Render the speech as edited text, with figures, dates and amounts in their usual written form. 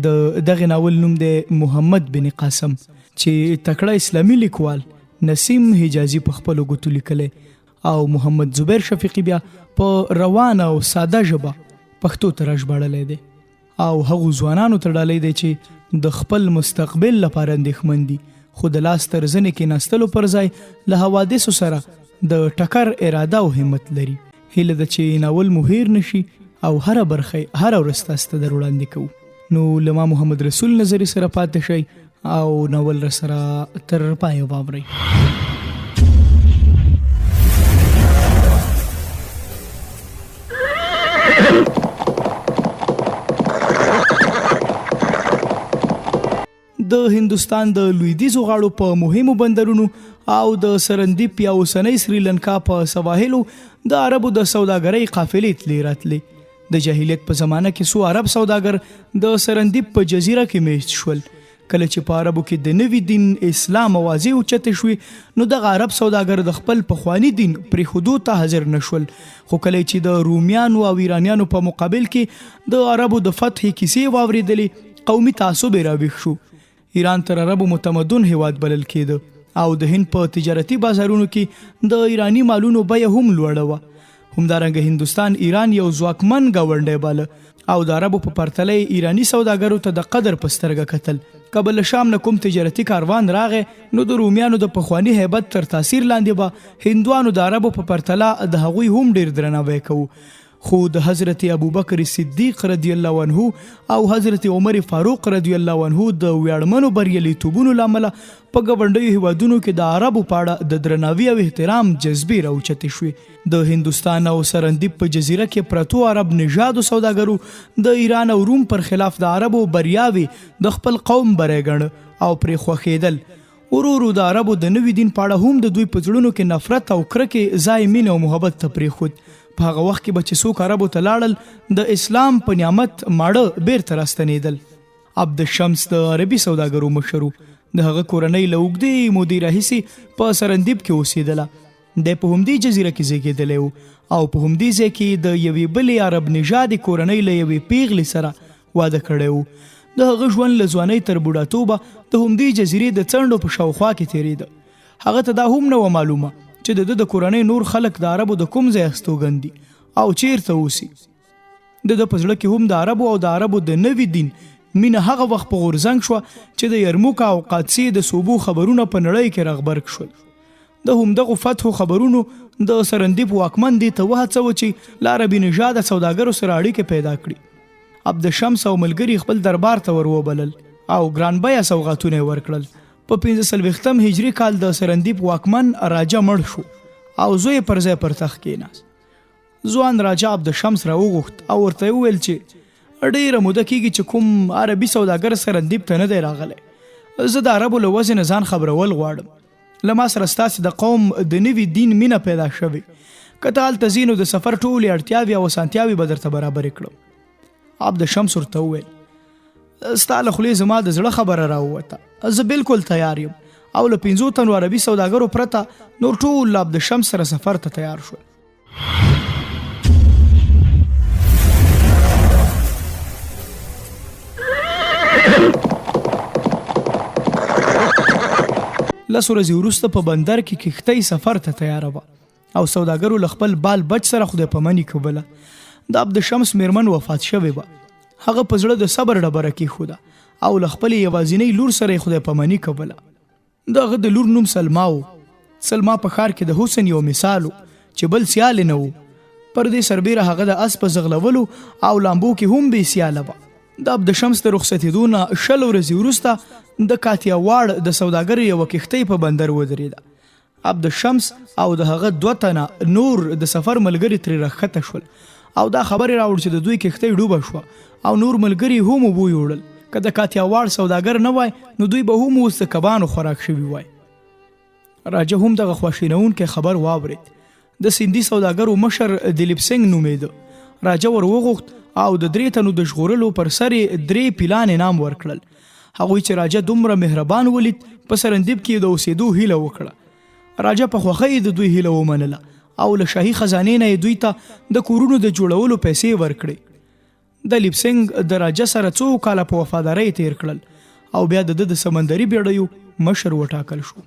د دغه ناول نوم دی محمد بن قاسم چې تکړه اسلامي لیکوال نسیم حجازي په خپلو ګوتو لیکلی او محمد زبیر شفیقي بیا په روانه او ساده ژبه پښتو ته راژباړلی دی او هغو ځوانانو ته ډالۍ دی چې د خپل مستقبل لپاره اندېښمن دي خو د لاس تر زنې کېناستلو پر ځای له حوادثو سره د ټکر اراده او همت لري. هیله ده چې ناول مو هیر نشي او هره برخه هره ورځ تاسو ته در وړاندې کوو. نو له ما محمد رسول نظري سره پاتې شئ او ناول را سره تر پایه واورئ. د هندوستان د لویدیځو غاړو په مهمو بندرونو او د سرندیپ یا اوسنۍ سریلنکا په سواحلو د عربو د سوداګرۍ قافلې تلې راتلې. د جاهلیت په زمانه کې څو عرب سوداګر د سرندیپ په جزیره کې میشت شول. کله چې په عربو کې د نوي دین اسلام اوازې اوچتې شوې نو دغه عرب سوداګر د خپل پخواني دین پرېښودو ته حاضر نشول. خو کله چې د رومیانو او ایرانیانو په مقابل کې د عربو د فتح کیسې واورېدلې قومي تعصب یې راویښ شو. ایران تر عربو متمدن هیواد بلل کېده او د هند په تجارتي بازارونو کې د ایرانی مالونو بیه هم لوړه وه. همدارنګه هندوستان ایران یو ځواکمن ګاونډی باله او د عربو په پرتله ایرانی سوداګرو ته د قدر په سترګه کتل. که له شام نه کوم تجارتي کاروان راغی نو د رومیانو د پخواني هیبت تر تاثیر لاندې به هندوانو د عربو په پرتله د هغوی هم ډیر درناوی کوو. خو د حضرت ابوبکر صدیق رضی الله عنه او حضرت عمر فاروق رضی الله عنه د ویاړمنو بریالیتوبونو له امله په ګاونډیو هیوادونو کې د عربو په اړه د درناوي او احترام جذبې راوچتې شوې. د هندوستان او سرندیپ په جزیره کې پرتو عرب نژادو سوداګرو د ایران او روم پر خلاف د عربو بریاوي د خپل قوم بری ګڼه او پرې خوښېدل. ورو د عربو د نوي دین په اړه هم د دوی په زړونو کې نفرت او کرکې ځای مینه او محبت ته پرېښود. په هغه وخت کې به چې څوک عربو ته لاړل د اسلام په نعمت ماړه بیرته راستنېدل. عبدالشمس د عربي سوداګرو مشر و. د هغه کورنۍ له اوږدې مودې راهیسې په سرندیپ کې اوسېدله. دی په همدې جزیره کې زیږېدلی و او په همدې ځای کې د یوې بلې عرب نژادې کورنۍ له یوې پیغلې سره واده کړی و. د هغه ژوند له ځوانۍ تر بوډاتوبه د همدې جزیرې د څنډو په شاوخوا کې تېرېده. هغه ته دا هم نه وه معلومه چې د کورنۍ نور خلک د عربو د کوم ځای استوګن دي او چیرته اوسي. د په زړه کې هم د عربو او د عربو د نوي دین مینه هغه وخت په غورځنګ شوه چې د یرموک او قادسیې د صوبو خبرونه په نړۍ کې راغبرګ شول. د همدغو فتحو خبرونو د سرندیپ واکمن دې ته وهڅوه چې له عربي نژاده سوداګرو سره اړیکې پیدا کړي. عبدالشمس او ملګري خپل دربار ته ور وبلل او ګران بیه سوغاتونه یې ورکړل. په 1540 هجري کال د سرندیپ واکمن راجا مړ شو او زوی پر ځای پر تخت کېناست. ځوان راجا عبدالشمس راوغوښت او ورته یې وویل چې ډېره موده کېږي چې کوم عربي سوداګر سرندیپ ته نه دی راغلی. زه د عربو له وضع نه ځان خبرول غواړم. له ما سره ستاسې د قوم د نوي دین مینه پیدا شوې. که ته هلته ځې نو د سفر ټولې اړتیاوې او اسانتیاوې به درته برابرې کړم. عبدالشمس ورته وویل ستا له خولې زما د زړه خبره راووته. زه بالکل تیار یم او له 50 تنو عربي سوداګرو پرته نور ټول له عبدالشمس سره سفر ته تیار شول. لس ورځې وروسته په بندر کې کښتۍ سفر ته تیاره وه او سوداګرو له خپل بال بچ سره خدای پاماني کوله. د عبدالشمس میرمن وفات شوې وه. هغه په زړه د صبر ډبره کېښوده او له خپلې یوازینۍ لور سره یې خدای پاماني کوله. د هغه د لور نوم سلما و. سلما په ښار کې د حسن یو مثال و چې بل سیال نه و. پر دې سربیره هغه د اس په ځغلولو او لامبو کې هم بې سیاله وه. د عبدالشمس د رخصتېدو نه 20 ورځې وروسته د کاتیاواړ د سوداګر یوه کښتۍ په بندر ودرېده. عبدالشمس او د هغه 2 تنه نور د سفر ملګري ترې راښکته شول او دا خبرې راوړ چې د دوی کښتۍ ډوبه شوه او نور ملګري هم اوبو یوړل. که د کاتیاواړ سوداګر نه وای نو دوی به هم اوس د کبانو خوراک شوي وای. راجا هم دغه خواشینونکی خبر واورېد. د سیندي سوداګرو مشر دلیپ سنګ نومېده. راجا ور وغوښت او د 3 تنو د ژغورلو پر سر یې 3 پیلان انعام ورکړل. هغوی چې راجا دومره مهربان ولید په سرندیپ کې د اوسېدو هیله وکړه. راجا په خوښۍ د دوی هیله ومنله او له شاهي خزانې نه یې دوی ته د کورونو د جوړولو پیسې ورکړې. دلیپ سنگ د راجا سره څو کاله په وفادارۍ تیر کړل او بیا د سمندري بیړیو مشر وټاکل شو.